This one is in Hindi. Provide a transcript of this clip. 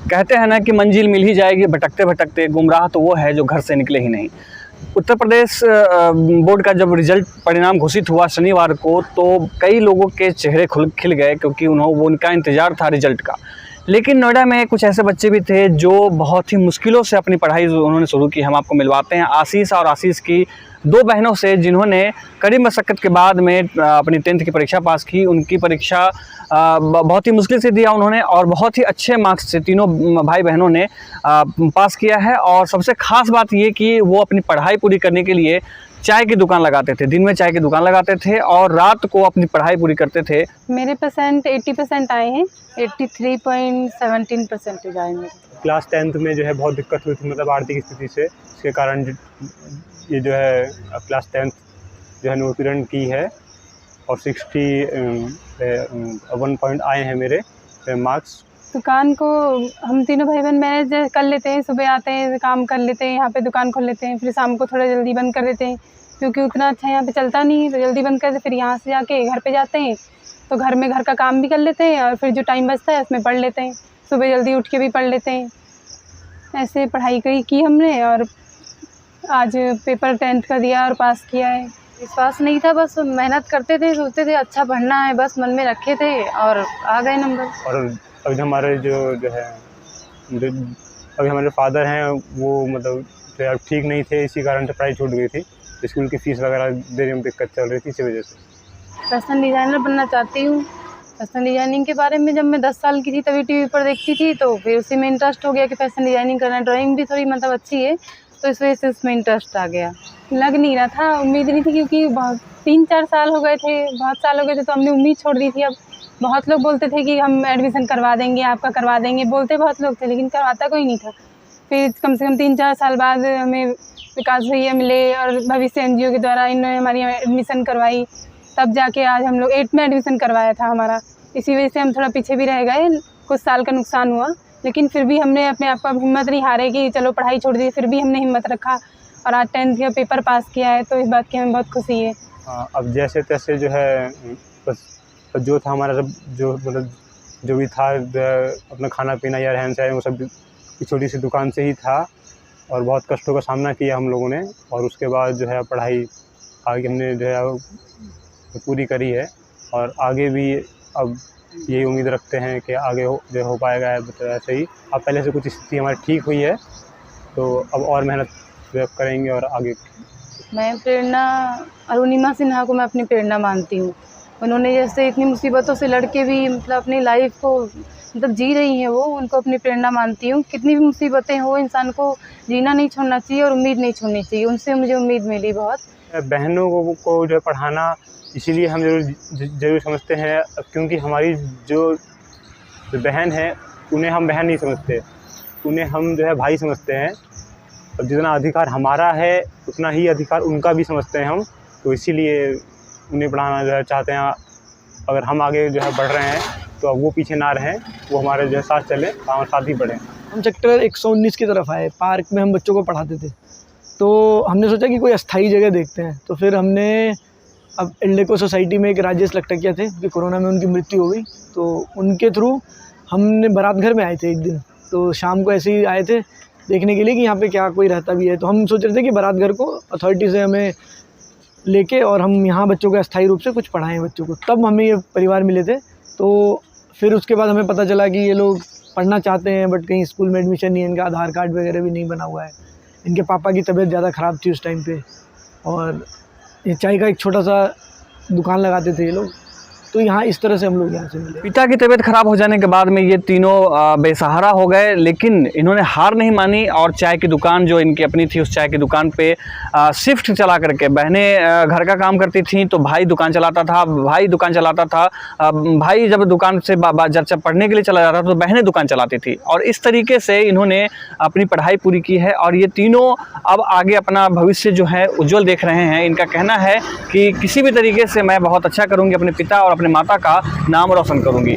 कहते हैं ना कि मंजिल मिल ही जाएगी भटकते भटकते, गुमराह तो वो है जो घर से निकले ही नहीं। उत्तर प्रदेश बोर्ड का जब रिजल्ट परिणाम घोषित हुआ शनिवार को, तो कई लोगों के चेहरे खिल गए, क्योंकि उनका इंतज़ार था रिजल्ट का। लेकिन नोएडा में कुछ ऐसे बच्चे भी थे जो बहुत ही मुश्किलों से अपनी पढ़ाई उन्होंने शुरू की। हम आपको मिलवाते हैं आशीष और आशीष की दो बहनों से, जिन्होंने कड़ी मशक्क़त के बाद में अपनी 10th की परीक्षा पास की। उनकी परीक्षा बहुत ही मुश्किल से दिया उन्होंने, और बहुत ही अच्छे मार्क्स से तीनों भाई बहनों ने पास किया है। और सबसे ख़ास बात ये कि वो अपनी पढ़ाई पूरी करने के लिए चाय की दुकान लगाते थे, दिन में चाय की दुकान लगाते थे और रात को अपनी पढ़ाई पूरी करते थे। मेरे परसेंट 80% आए हैं, 83.17% आए मेरे। क्लास 10th में जो है बहुत दिक्कत हुई थी, मतलब आर्थिक स्थिति से, इसके कारण ये जो है क्लास 10th जो है नो उत्तीर्ण की है और 61 पॉइंट आए हैं मेरे मार्क्स। दुकान को हम तीनों भाई बहन मैनेज कर लेते हैं, सुबह आते हैं काम कर लेते हैं, यहाँ पे दुकान खोल लेते हैं, फिर शाम को थोड़ा जल्दी बंद कर देते हैं, क्योंकि उतना अच्छा यहाँ पे चलता नहीं है, तो जल्दी बंद कर देते। फिर यहाँ से जाके घर पे जाते हैं, तो घर में घर का काम भी कर लेते हैं और फिर जो टाइम बचता है उसमें पढ़ लेते हैं। सुबह जल्दी उठ के भी पढ़ लेते हैं। ऐसे पढ़ाई की हमने, और आज पेपर 10th का दिया और पास किया है। विश्वास नहीं था, बस मेहनत करते थे, सोचते थे अच्छा पढ़ना है, बस मन में रखे थे और आ गए नंबर। और अभी हमारे जो है अभी हमारे फादर हैं वो मतलब जो ठीक नहीं थे, इसी कारण से पढ़ाई छूट गई थी। स्कूल की फ़ीस वगैरह देने में दिक्कत चल रही थी, इसी वजह से। फैशन डिज़ाइनर बनना चाहती हूँ। फैशन डिज़ाइनिंग के बारे में जब मैं 10 साल की थी तभी टीवी पर देखती थी, तो फिर उसी में इंटरेस्ट हो गया कि फैशन डिज़ाइनिंग करना। ड्राइंग भी थोड़ी मतलब अच्छी है, तो इस वजह से उसमें इंटरेस्ट आ गया। लग नहीं रहा था, उम्मीद नहीं थी, क्योंकि बहुत 3-4 साल हो गए थे, बहुत साल हो गए थे, तो हमने उम्मीद छोड़ दी थी। अब बहुत लोग बोलते थे कि हम एडमिशन करवा देंगे, आपका करवा देंगे, बोलते बहुत लोग थे, लेकिन करवाता कोई नहीं था। फिर कम से कम 3-4 साल बाद हमें विकास भैया मिले और भविष्य NGO के द्वारा इन्होंने हमारी एडमिशन करवाई, तब जाके आज हम लोग 8th में एडमिशन करवाया था हमारा। इसी वजह से हम थोड़ा पीछे भी रह गए, कुछ साल का नुकसान हुआ, लेकिन फिर भी हमने अपने आप को हिम्मत नहीं हारे कि चलो पढ़ाई छोड़ दी। फिर भी हमने हिम्मत रखा और आज 10th का पेपर पास किया है, तो इस बात की हमें बहुत खुशी है। अब जैसे तैसे जो है बस जो था हमारा सब जो मतलब जो भी था अपना खाना पीना या रहन सहन वो सब छोटी सी दुकान से ही था, और बहुत कष्टों का सामना किया हम लोगों ने। और उसके बाद जो है पढ़ाई आगे हमने जो है पूरी करी है, और आगे भी अब यही उम्मीद रखते हैं कि आगे हो पाएगा। ऐसे ही अब पहले से कुछ स्थिति हमारी ठीक हुई है, तो अब और मेहनत करेंगे और आगे। मैं प्रेरणा अरुणिमा सिन्हा को मैं अपनी प्रेरणा मानती हूँ। उन्होंने जैसे इतनी मुसीबतों से लड़ के भी मतलब अपनी लाइफ को मतलब जी रही हैं, वो उनको अपनी प्रेरणा मानती हूँ। कितनी भी मुसीबतें हो, इंसान को जीना नहीं छोड़ना चाहिए और उम्मीद नहीं छोड़नी चाहिए। उनसे मुझे उम्मीद मिली बहुत। बहनों को जो पढ़ाना इसीलिए हम जरूर समझते हैं, क्योंकि हमारी जो बहन है उन्हें हम बहन नहीं समझते, उन्हें हम जो है भाई समझते हैं। और जितना अधिकार हमारा है उतना ही अधिकार उनका भी समझते हैं हम, तो इसीलिए उन्हें पढ़ाना जो है चाहते हैं। अगर हम आगे जो है बढ़ रहे हैं तो अब वो पीछे ना रहें, वो हमारे जो है साथ चले, हमारे साथ ही बढ़ें। हम सेक्टर 119 की तरफ आए, पार्क में हम बच्चों को पढ़ाते थे, तो हमने सोचा कि कोई अस्थाई जगह देखते हैं। तो फिर हमने अब एल्डेको सोसाइटी में एक राजेश लखटकिया थे, कि कोरोना में उनकी मृत्यु हो गई, तो उनके थ्रू हमने बारात घर में आए थे एक दिन। तो शाम को ऐसे ही आए थे देखने के लिए कि यहाँ पे क्या कोई रहता भी है। तो हम सोच रहे थे कि बारात घर को अथॉरिटी से हमें लेके और हम यहाँ बच्चों को अस्थायी रूप से कुछ पढ़ाएं बच्चों को। तब हमें ये परिवार मिले थे। तो फिर उसके बाद हमें पता चला कि ये लोग पढ़ना चाहते हैं, बट कहीं स्कूल में एडमिशन नहीं है, इनका आधार कार्ड वगैरह भी नहीं बना हुआ है। इनके पापा की तबीयत ज़्यादा ख़राब थी उस टाइम पे, और ये चाय का एक छोटा सा दुकान लगाते थे ये लोग। तो यहाँ इस तरह से हम लोग यहाँ से मिले। पिता की तबीयत खराब हो जाने के बाद में ये तीनों बेसहारा हो गए, लेकिन इन्होंने हार नहीं मानी और चाय की दुकान जो इनकी अपनी थी, उस चाय की दुकान पे शिफ्ट चला करके, बहनें घर का काम करती थीं तो भाई दुकान चलाता था, भाई जब दुकान से जब पढ़ने के लिए चला जाता था तो बहनें दुकान चलाती थी। और इस तरीके से इन्होंने अपनी पढ़ाई पूरी की है और ये तीनों अब आगे अपना भविष्य जो है उज्जवल देख रहे हैं। इनका कहना है कि किसी भी तरीके से मैं बहुत अच्छा करूँगी, अपने पिता और अपने माता का नाम रोशन करूँगी।